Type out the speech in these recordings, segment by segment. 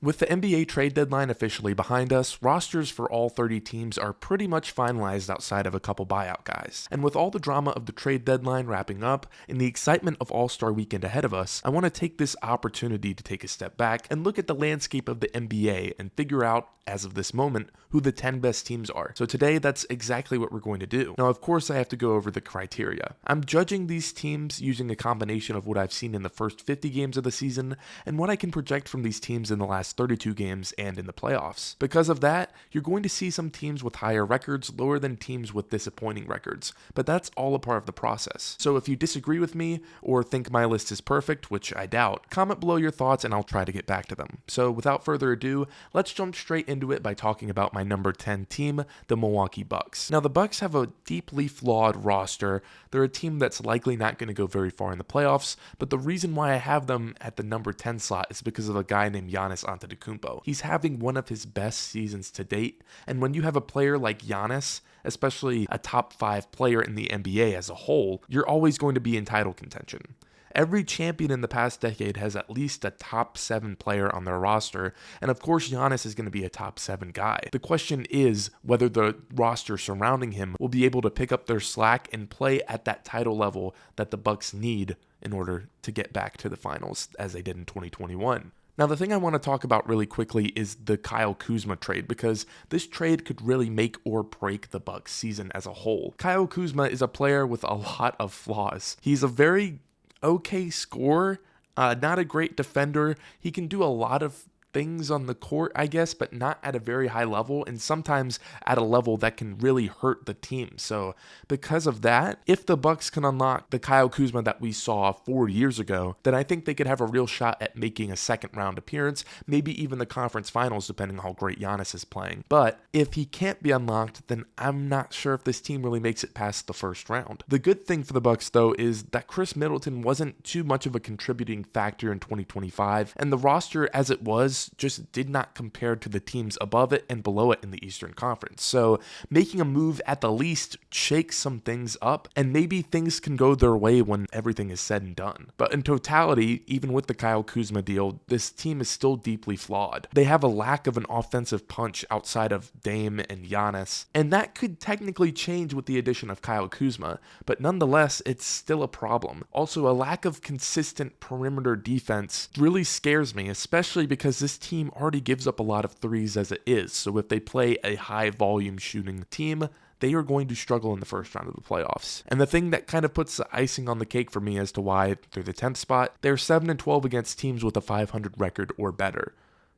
With the NBA trade deadline officially behind us, rosters for all 30 teams are pretty much finalized outside of a couple buyout guys. And with all the drama of the trade deadline wrapping up and the excitement of All-Star Weekend ahead of us, I want to take this opportunity to take a step back and look at the landscape of the NBA and figure out, as of this moment, who the 10 best teams are. So today, that's exactly what we're going to do. Now, of course, I have to go over the criteria. I'm judging these teams using a combination of what I've seen in the first 50 games of the season and what I can project from these teams in the last 32 games and in the playoffs. Because of that, you're going to see some teams with higher records lower than teams with disappointing records, but that's all a part of the process. So if you disagree with me or think my list is perfect, which I doubt, comment below your thoughts and I'll try to get back to them. So without further ado, let's jump straight into it by talking about my number 10 team, the Milwaukee Bucks. Now the Bucks have a deeply flawed roster. They're a team that's likely not going to go very far in the playoffs, but the reason why I have them at the number 10 slot is because of a guy named Giannis Antetokounmpo. He's having one of his best seasons to date, and when you have a player like Giannis, especially a top 5 player in the NBA as a whole, you're always going to be in title contention. Every champion in the past decade has at least a top 7 player on their roster, and of course Giannis is going to be a top 7 guy. The question is whether the roster surrounding him will be able to pick up their slack and play at that title level that the Bucks need in order to get back to the finals as they did in 2021. Now, the thing I want to talk about really quickly is the Kyle Kuzma trade, because this trade could really make or break the Bucks season as a whole. Kyle Kuzma is a player with a lot of flaws. He's a very okay scorer, not a great defender. He can do a lot of things on the court, I guess, but not at a very high level, and sometimes at a level that can really hurt the team. So because of that, if the Bucks can unlock the Kyle Kuzma that we saw 4 years ago, then I think they could have a real shot at making a second round appearance, maybe even the conference finals, depending on how great Giannis is playing. But if he can't be unlocked, then I'm not sure if this team really makes it past the first round. The good thing for the Bucks, though, is that Chris Middleton wasn't too much of a contributing factor in 2025, and the roster as it was just did not compare to the teams above it and below it in the Eastern Conference. So making a move at the least shakes some things up, and maybe things can go their way when everything is said and done. But in totality, even with the Kyle Kuzma deal, this team is still deeply flawed. They have a lack of an offensive punch outside of Dame and Giannis, and that could technically change with the addition of Kyle Kuzma, but nonetheless, it's still a problem. Also, a lack of consistent perimeter defense really scares me, especially because this team already gives up a lot of threes as it is, so if they play a high volume shooting team, they are going to struggle in the first round of the playoffs. And the thing that kind of puts the icing on the cake for me as to why they're the 10th spot, they're 7-12 against teams with a 500 record or better.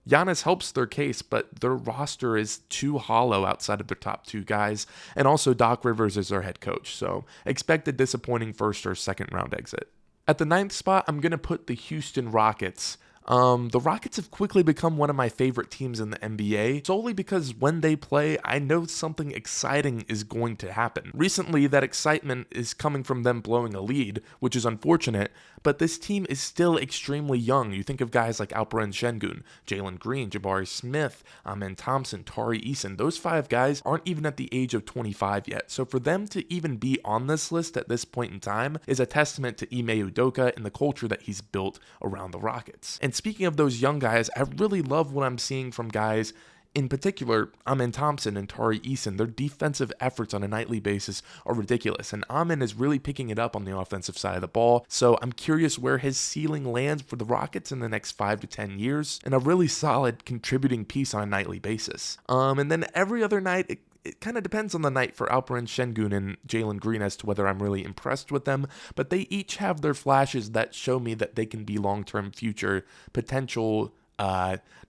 Giannis helps their case, but their roster is too hollow outside of their top 2 guys, and also Doc Rivers is their head coach, so expect a disappointing first or second round exit. At the 9th spot, I'm going to put the Houston Rockets. The Rockets have quickly become one of my favorite teams in the NBA, solely because when they play, I know something exciting is going to happen. Recently, that excitement is coming from them blowing a lead, which is unfortunate, but this team is still extremely young. You think of guys like Alperen Şengün, Jalen Green, Jabari Smith, Amen Thompson, Tari Eason. Those 5 guys aren't even at the age of 25 yet, so for them to even be on this list at this point in time is a testament to Ime Udoka and the culture that he's built around the Rockets. And speaking of those young guys, I really love what I'm seeing from guys, in particular, Amen Thompson and Tari Eason. Their defensive efforts on a nightly basis are ridiculous, and Amen is really picking it up on the offensive side of the ball, so I'm curious where his ceiling lands for the Rockets in the next 5 to 10 years, and a really solid contributing piece on a nightly basis. And then every other night, it kind of depends on the night for Alperen Şengün and Jalen Green as to whether I'm really impressed with them, but they each have their flashes that show me that they can be long-term future potential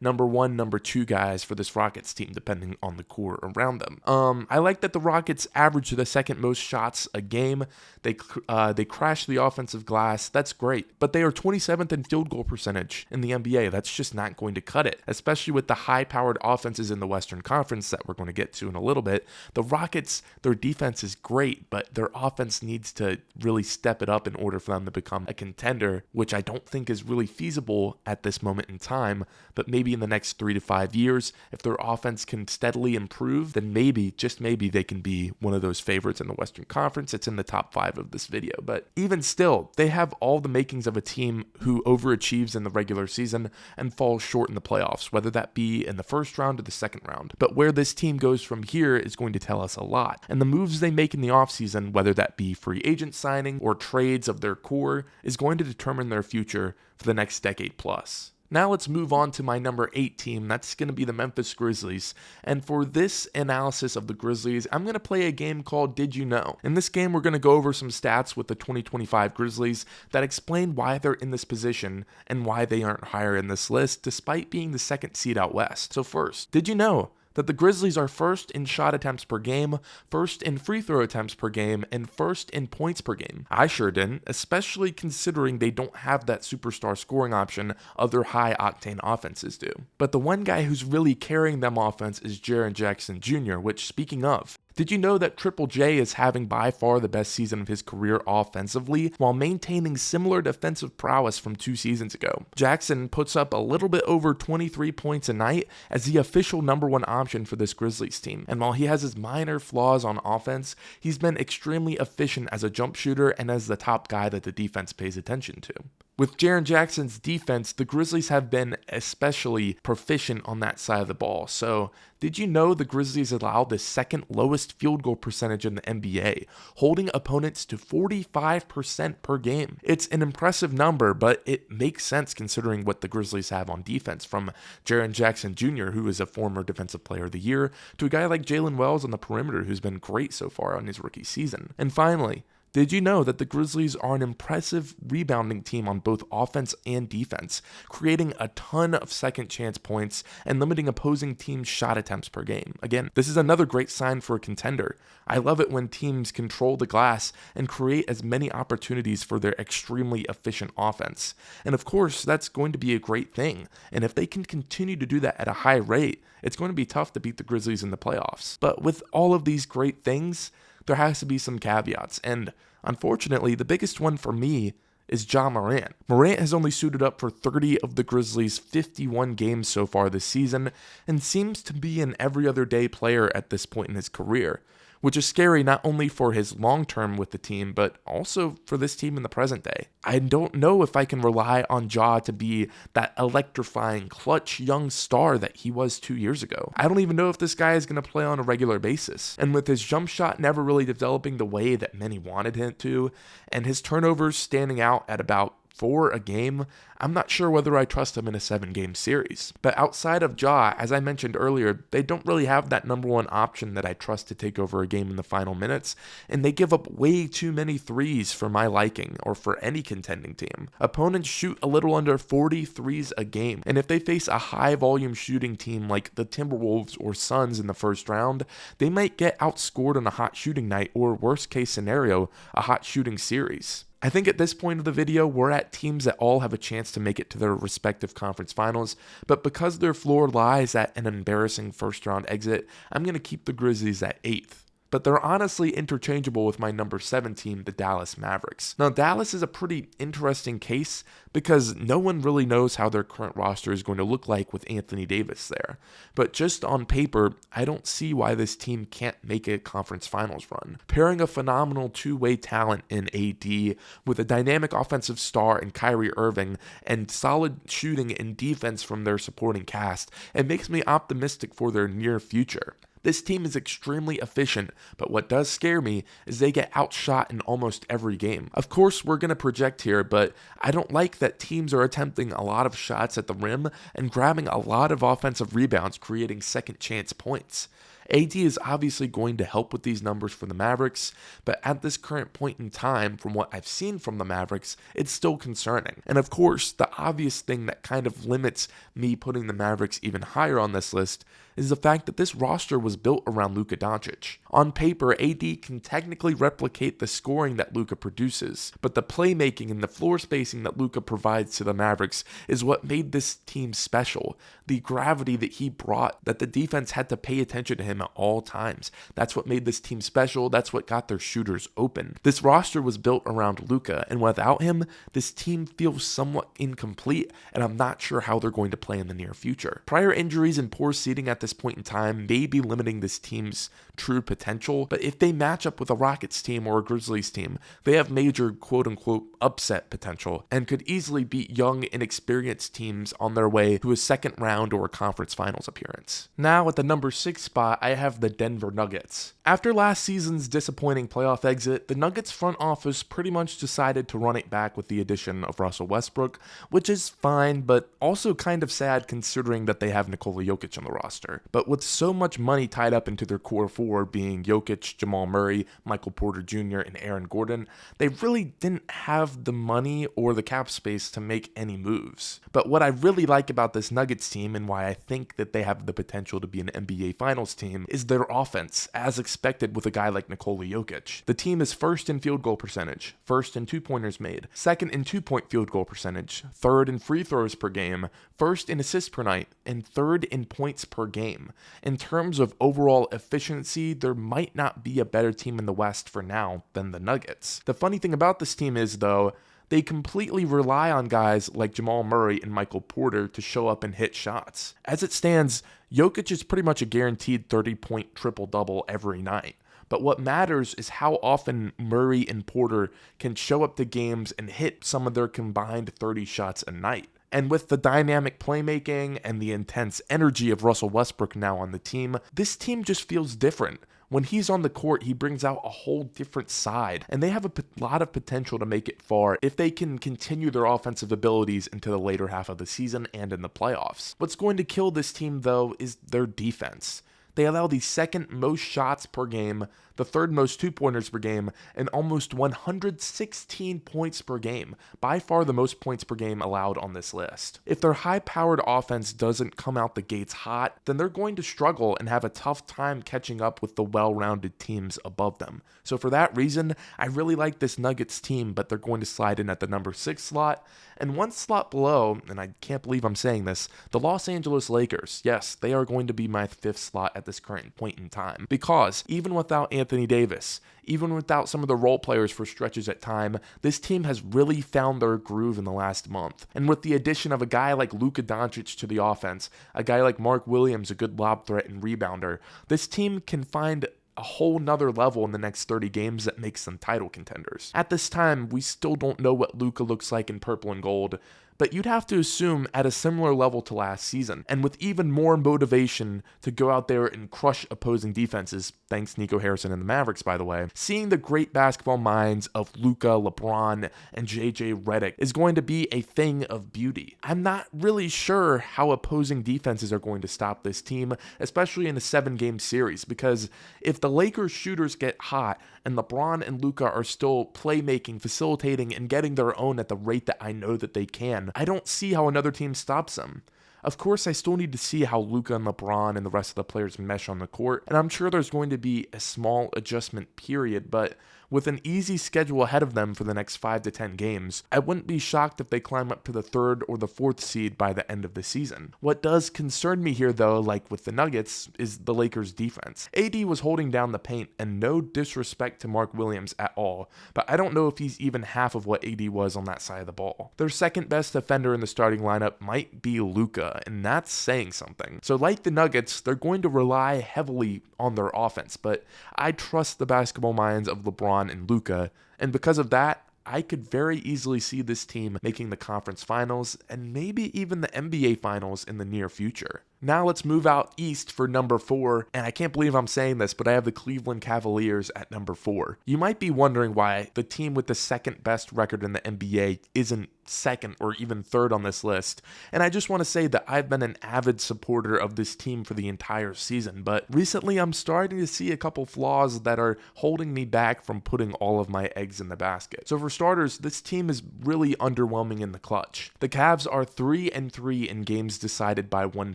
number 1, number 2 guys for this Rockets team, depending on the core around them. I like that the Rockets average the second most shots a game. They crash the offensive glass. That's great. But they are 27th in field goal percentage in the NBA. That's just not going to cut it, especially with the high-powered offenses in the Western Conference that we're going to get to in a little bit. The Rockets, their defense is great, but their offense needs to really step it up in order for them to become a contender, which I don't think is really feasible at this moment in time. time, but maybe in the next 3 to 5 years, if their offense can steadily improve, then maybe, just maybe, they can be one of those favorites in the Western Conference. It's in the top 5 of this video. But even still, they have all the makings of a team who overachieves in the regular season and falls short in the playoffs, whether that be in the first round or the second round. But where this team goes from here is going to tell us a lot. And the moves they make in the offseason, whether that be free agent signing or trades of their core, is going to determine their future for the next decade plus. Now let's move on to my number 8 team. That's going to be the Memphis Grizzlies. And for this analysis of the Grizzlies, I'm going to play a game called Did You Know? In this game, we're going to go over some stats with the 2025 Grizzlies that explain why they're in this position and why they aren't higher in this list, despite being the second seed out west. So first, did you know that the Grizzlies are first in shot attempts per game, first in free throw attempts per game, and first in points per game? I sure didn't, especially considering they don't have that superstar scoring option other high-octane offenses do. But the one guy who's really carrying them offense is Jaren Jackson Jr., which, speaking of, did you know that Triple J is having by far the best season of his career offensively while maintaining similar defensive prowess from 2 seasons ago? Jackson puts up a little bit over 23 points a night as the official #1 option for this Grizzlies team. And while he has his minor flaws on offense, he's been extremely efficient as a jump shooter and as the top guy that the defense pays attention to. With Jaren Jackson's defense, the Grizzlies have been especially proficient on that side of the ball. So, did you know the Grizzlies allow the second lowest field goal percentage in the NBA, holding opponents to 45% per game? It's an impressive number, but it makes sense considering what the Grizzlies have on defense, from Jaren Jackson Jr., who is a former Defensive Player of the Year, to a guy like Jalen Wells on the perimeter, who's been great so far on his rookie season. And finally, did you know that the Grizzlies are an impressive rebounding team on both offense and defense, creating a ton of second chance points and limiting opposing teams' shot attempts per game? Again, this is another great sign for a contender. I love it when teams control the glass and create as many opportunities for their extremely efficient offense. And of course, that's going to be a great thing. And if they can continue to do that at a high rate, it's going to be tough to beat the Grizzlies in the playoffs. But with all of these great things, there has to be some caveats, and unfortunately, the biggest one for me is Ja Morant. Morant has only suited up for 30 of the Grizzlies' 51 games so far this season, and seems to be an every-other-day player at this point in his career, which is scary not only for his long-term with the team, but also for this team in the present day. I don't know if I can rely on Ja to be that electrifying, clutch young star that he was 2 years ago. I don't even know if this guy is going to play on a regular basis. And with his jump shot never really developing the way that many wanted him to, and his turnovers standing out at about 4 a game, I'm not sure whether I trust him in a 7-game series. But outside of Ja, as I mentioned earlier, they don't really have that #1 option that I trust to take over a game in the final minutes, and they give up way too many threes for my liking, or for any contending team. Opponents shoot a little under 40 threes a game, and if they face a high-volume shooting team like the Timberwolves or Suns in the first round, they might get outscored on a hot shooting night, or worst-case scenario, a hot shooting series. I think at this point of the video, we're at teams that all have a chance to make it to their respective conference finals, but because their floor lies at an embarrassing first-round exit, I'm going to keep the Grizzlies at 8th. But they're honestly interchangeable with my number 7 team, the Dallas Mavericks. Now, Dallas is a pretty interesting case because no one really knows how their current roster is going to look like with Anthony Davis there. But just on paper, I don't see why this team can't make a conference finals run. Pairing a phenomenal two-way talent in AD with a dynamic offensive star in Kyrie Irving and solid shooting and defense from their supporting cast, it makes me optimistic for their near future. This team is extremely efficient, but what does scare me is they get outshot in almost every game. Of course, we're going to project here, but I don't like that teams are attempting a lot of shots at the rim and grabbing a lot of offensive rebounds, creating second chance points. AD is obviously going to help with these numbers for the Mavericks, but at this current point in time, from what I've seen from the Mavericks, it's still concerning. And of course, the obvious thing that kind of limits me putting the Mavericks even higher on this list is the fact that this roster was built around Luka Doncic. On paper, AD can technically replicate the scoring that Luka produces, but the playmaking and the floor spacing that Luka provides to the Mavericks is what made this team special. The gravity that he brought, that the defense had to pay attention to him him at all times. That's what made this team special. That's what got their shooters open. This roster was built around Luka, and without him, this team feels somewhat incomplete, and I'm not sure how they're going to play in the near future. Prior injuries and poor seeding at this point in time may be limiting this team's true potential, but if they match up with a Rockets team or a Grizzlies team, they have major quote-unquote upset potential and could easily beat young, inexperienced teams on their way to a second round or a conference finals appearance. Now at the number 6 spot, I have the Denver Nuggets. After last season's disappointing playoff exit, the Nuggets front office pretty much decided to run it back with the addition of Russell Westbrook, which is fine, but also kind of sad considering that they have Nikola Jokic on the roster. But with so much money tied up into their core four being Jokic, Jamal Murray, Michael Porter Jr., and Aaron Gordon, they really didn't have the money or the cap space to make any moves. But what I really like about this Nuggets team and why I think that they have the potential to be an NBA Finals team is their offense, as expected with a guy like Nikola Jokic. The team is first in field goal percentage, first in two-pointers made, second in two-point field goal percentage, third in free throws per game, first in assists per night, and third in points per game. In terms of overall efficiency, there might not be a better team in the West for now than the Nuggets. The funny thing about this team is, though, they completely rely on guys like Jamal Murray and Michael Porter to show up and hit shots. As it stands, Jokic is pretty much a guaranteed 30-point triple-double every night. But what matters is how often Murray and Porter can show up to games and hit some of their combined 30 shots a night. And with the dynamic playmaking and the intense energy of Russell Westbrook now on the team, this team just feels different. When he's on the court, he brings out a whole different side, and they have a lot of potential to make it far if they can continue their offensive abilities into the later half of the season and in the playoffs. What's going to kill this team, though, is their defense. They allow the second most shots per game, the third most two-pointers per game, and almost 116 points per game, by far the most points per game allowed on this list. If their high-powered offense doesn't come out the gates hot, then they're going to struggle and have a tough time catching up with the well-rounded teams above them. So for that reason, I really like this Nuggets team, but they're going to slide in at the number 6 slot. And one slot below, and I can't believe I'm saying this, the Los Angeles Lakers. Yes, they are going to be my 5th slot at this current point in time. Because even without Anthony Davis, even without some of the role players for stretches at time, this team has really found their groove in the last month. And with the addition of a guy like Luka Doncic to the offense, a guy like Mark Williams, a good lob threat and rebounder, this team can find a whole nother level in the next 30 games that makes them title contenders. At this time, we still don't know what Luka looks like in purple and gold, but you'd have to assume at a similar level to last season, and with even more motivation to go out there and crush opposing defenses, thanks Nico Harrison and the Mavericks, by the way. Seeing the great basketball minds of Luka, LeBron, and JJ Redick is going to be a thing of beauty. I'm not really sure how opposing defenses are going to stop this team, especially in a 7-game series, because if the Lakers shooters get hot and LeBron and Luka are still playmaking, facilitating, and getting their own at the rate that I know that they can, I don't see how another team stops them. Of course, I still need to see how Luka and LeBron and the rest of the players mesh on the court, and I'm sure there's going to be a small adjustment period, but with an easy schedule ahead of them for the next 5 to 10 games, I wouldn't be shocked if they climb up to the 3rd or the 4th seed by the end of the season. What does concern me here, though, like with the Nuggets, is the Lakers' defense. AD was holding down the paint, and no disrespect to Mark Williams at all, but I don't know if he's even half of what AD was on that side of the ball. Their second best defender in the starting lineup might be Luka, and that's saying something. So like the Nuggets, they're going to rely heavily on their offense, but I trust the basketball minds of LeBron and Luka, and because of that, I could very easily see this team making the conference finals and maybe even the NBA finals in the near future. Now let's move out east for number 4, and I can't believe I'm saying this, but I have the Cleveland Cavaliers at number 4. You might be wondering why the team with the second best record in the NBA isn't second or even third on this list, and I just want to say that I've been an avid supporter of this team for the entire season, but recently I'm starting to see a couple flaws that are holding me back from putting all of my eggs in the basket. So for starters, this team is really underwhelming in the clutch. The Cavs are 3-3 in games decided by one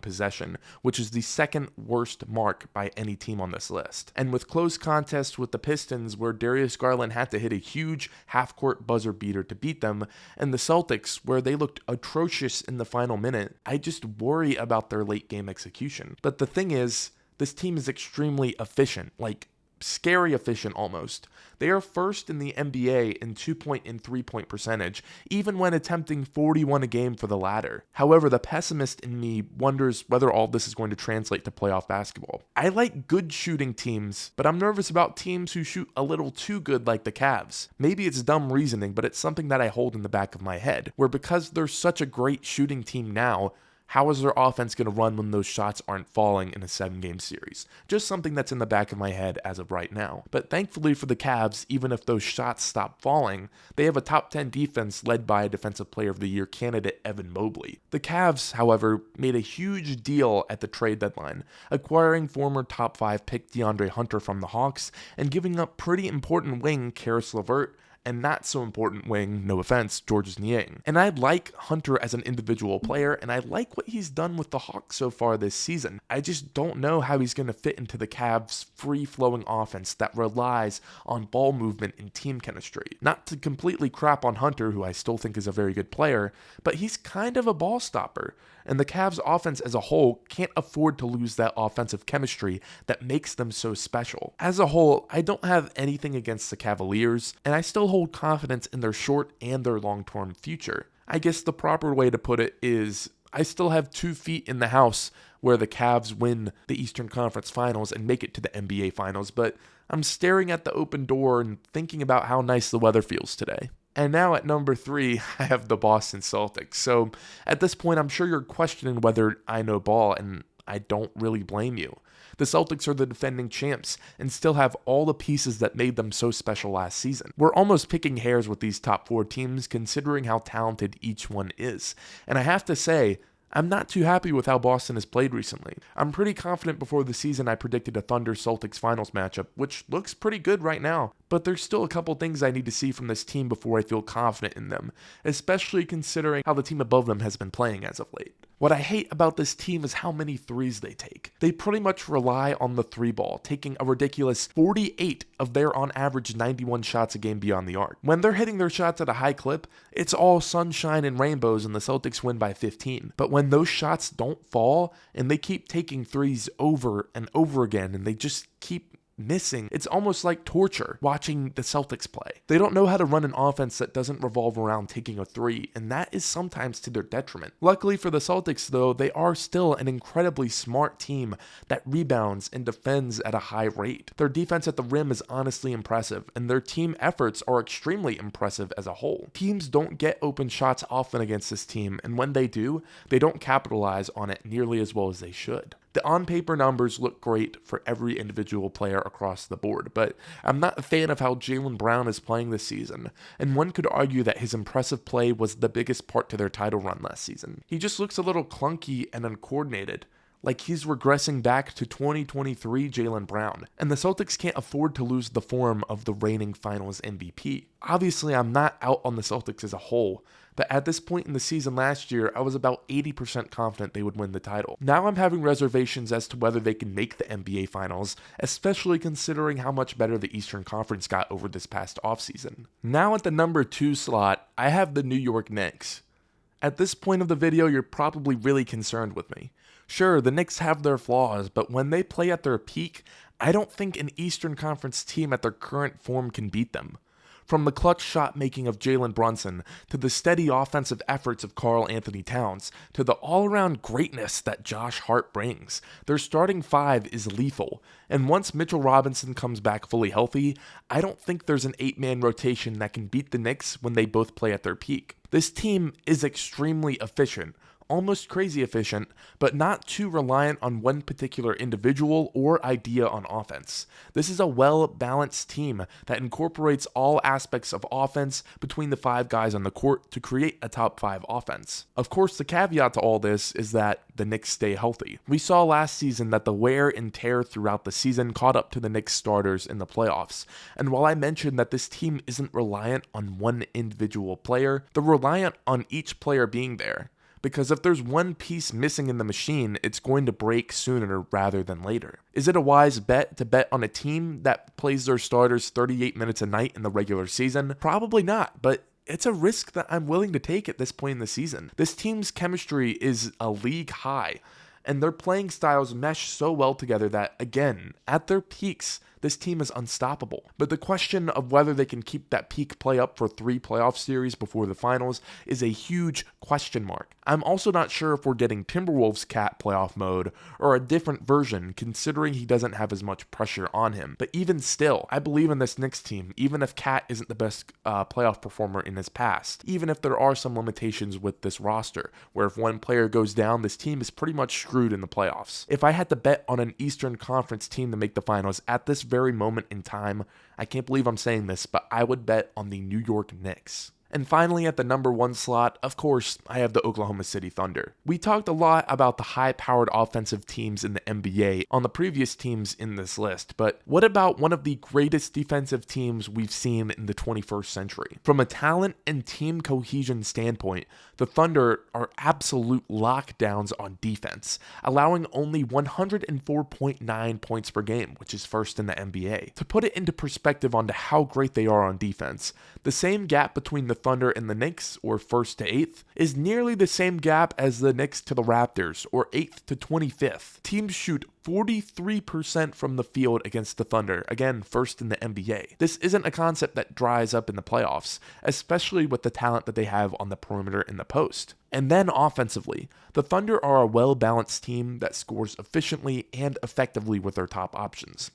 possession, which is the second worst mark by any team on this list. And with close contests with the Pistons, where Darius Garland had to hit a huge half-court buzzer beater to beat them, and the Celtics, where they looked atrocious in the final minute, I just worry about their late-game execution. But the thing is, This team is extremely efficient, like scary efficient almost. They are first in the NBA in 2-point and 3-point percentage, even when attempting 41 a game for the latter. However, the pessimist in me wonders whether all this is going to translate to playoff basketball. I like good shooting teams, but I'm nervous about teams who shoot a little too good like the Cavs. Maybe it's dumb reasoning, but it's something that I hold in the back of my head, where because they're such a great shooting team now, how is their offense going to run when those shots aren't falling in a 7-game series? Just something that's in the back of my head as of right now. But thankfully for the Cavs, even if those shots stop falling, they have a top 10 defense led by a Defensive Player of the Year candidate Evan Mobley. The Cavs, however, made a huge deal at the trade deadline, acquiring former top 5 pick DeAndre Hunter from the Hawks and giving up pretty important wing Karis LeVert and not so important wing, no offense, Georges Niang. And I like Hunter as an individual player, and I like what he's done with the Hawks so far this season. I just don't know how he's going to fit into the Cavs' free-flowing offense that relies on ball movement and team chemistry. Not to completely crap on Hunter, who I still think is a very good player, but he's kind of a ball stopper. And the Cavs' offense as a whole can't afford to lose that offensive chemistry that makes them so special. As a whole, I don't have anything against the Cavaliers, and I still hold confidence in their short and their long-term future. I guess the proper way to put it is I still have 2 feet in the house where the Cavs win the Eastern Conference Finals and make it to the NBA Finals, but I'm staring at the open door and thinking about how nice the weather feels today. And now at number 3, I have the Boston Celtics. So at this point, I'm sure you're questioning whether I know ball, and I don't really blame you. The Celtics are the defending champs and still have all the pieces that made them so special last season. We're almost picking hairs with these top 4 teams considering how talented each one is. And I have to say, I'm not too happy with how Boston has played recently. I'm pretty confident before the season I predicted a Thunder-Celtics finals matchup, which looks pretty good right now. But there's still a couple things I need to see from this team before I feel confident in them, especially considering how the team above them has been playing as of late. What I hate about this team is how many threes they take. They pretty much rely on the 3-ball, taking a ridiculous 48 of their on average 91 shots a game beyond the arc. When they're hitting their shots at a high clip, it's all sunshine and rainbows and the Celtics win by 15. But when those shots don't fall and they keep taking threes over and over again and they just keep missing, it's almost like torture watching the Celtics play. They don't know how to run an offense that doesn't revolve around taking a 3, and that is sometimes to their detriment. Luckily for the Celtics though, they are still an incredibly smart team that rebounds and defends at a high rate. Their defense at the rim is honestly impressive, and their team efforts are extremely impressive as a whole. Teams don't get open shots often against this team, and when they do, they don't capitalize on it nearly as well as they should. The on-paper numbers look great for every individual player across the board, but I'm not a fan of how Jaylen Brown is playing this season, and one could argue that his impressive play was the biggest part to their title run last season. He just looks a little clunky and uncoordinated, like he's regressing back to 2023 Jaylen Brown, and the Celtics can't afford to lose the form of the reigning finals MVP. Obviously, I'm not out on the Celtics as a whole, but at this point in the season last year, I was about 80% confident they would win the title. Now I'm having reservations as to whether they can make the NBA Finals, especially considering how much better the Eastern Conference got over this past offseason. Now at the number 2 slot, I have the New York Knicks. At this point of the video, you're probably really concerned with me. Sure, the Knicks have their flaws, but when they play at their peak, I don't think an Eastern Conference team at their current form can beat them. From the clutch shot making of Jalen Brunson, to the steady offensive efforts of Karl Anthony Towns, to the all-around greatness that Josh Hart brings, their starting 5 is lethal. And once Mitchell Robinson comes back fully healthy, I don't think there's an 8-man rotation that can beat the Knicks when they both play at their peak. This team is extremely efficient, almost crazy efficient, but not too reliant on one particular individual or idea on offense. This is a well-balanced team that incorporates all aspects of offense between the 5 guys on the court to create a top 5 offense. Of course, the caveat to all this is that the Knicks stay healthy. We saw last season that the wear and tear throughout the season caught up to the Knicks starters in the playoffs. And while I mentioned that this team isn't reliant on one individual player, they're reliant on each player being there. Because if there's one piece missing in the machine, it's going to break sooner rather than later. Is it a wise bet to bet on a team that plays their starters 38 minutes a night in the regular season? Probably not, but it's a risk that I'm willing to take at this point in the season. This team's chemistry is a league high, And their playing styles mesh so well together that, again, at their peaks, this team is unstoppable. But the question of whether they can keep that peak play up for 3 playoff series before the finals is a huge question mark. I'm also not sure if we're getting Timberwolves Cat playoff mode or a different version, considering he doesn't have as much pressure on him. But even still, I believe in this Knicks team, even if Cat isn't the best playoff performer in his past, even if there are some limitations with this roster, where if one player goes down, this team is pretty much screwed in the playoffs. If I had to bet on an Eastern Conference team to make the finals at this very moment in time, I can't believe I'm saying this, but I would bet on the New York Knicks. And finally, at the number 1 slot, of course, I have the Oklahoma City Thunder. We talked a lot about the high-powered offensive teams in the NBA on the previous teams in this list, but what about one of the greatest defensive teams we've seen in the 21st century? From a talent and team cohesion standpoint, the Thunder are absolute lockdowns on defense, allowing only 104.9 points per game, which is first in the NBA. To put it into perspective onto how great they are on defense, the same gap between the Thunder and the Knicks, or 1st to 8th, is nearly the same gap as the Knicks to the Raptors, or 8th to 25th. Teams shoot 43% from the field against the Thunder, again, first in the NBA. This isn't a concept that dries up in the playoffs, especially with the talent that they have on the perimeter in the post. And then offensively, the Thunder are a well-balanced team that scores efficiently and effectively with their top options.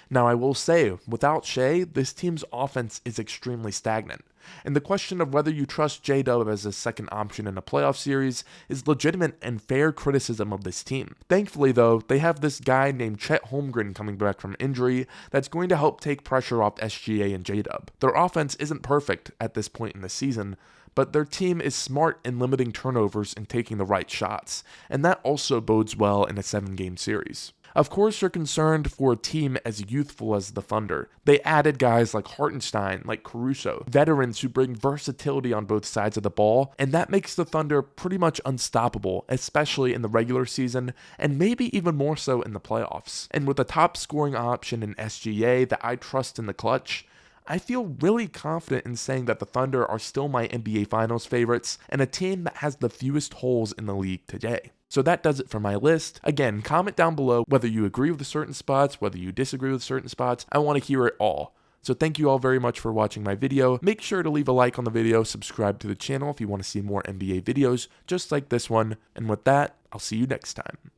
Now, I will say, without Shea, this team's offense is extremely stagnant. And the question of whether you trust J-Dub as a second option in a playoff series is legitimate and fair criticism of this team. Thankfully, though, they have this guy named Chet Holmgren coming back from injury that's going to help take pressure off SGA and J-Dub. Their offense isn't perfect at this point in the season, but their team is smart in limiting turnovers and taking the right shots, and that also bodes well in a 7-game series. Of course, you're concerned for a team as youthful as the Thunder. They added guys like Hartenstein, like Caruso, veterans who bring versatility on both sides of the ball, and that makes the Thunder pretty much unstoppable, especially in the regular season, and maybe even more so in the playoffs. And with a top scoring option in SGA that I trust in the clutch, I feel really confident in saying that the Thunder are still my NBA Finals favorites and a team that has the fewest holes in the league today. So that does it for my list. Again, comment down below whether you agree with certain spots, whether you disagree with certain spots. I want to hear it all. So thank you all very much for watching my video. Make sure to leave a like on the video, subscribe to the channel if you want to see more NBA videos just like this one. And with that, I'll see you next time.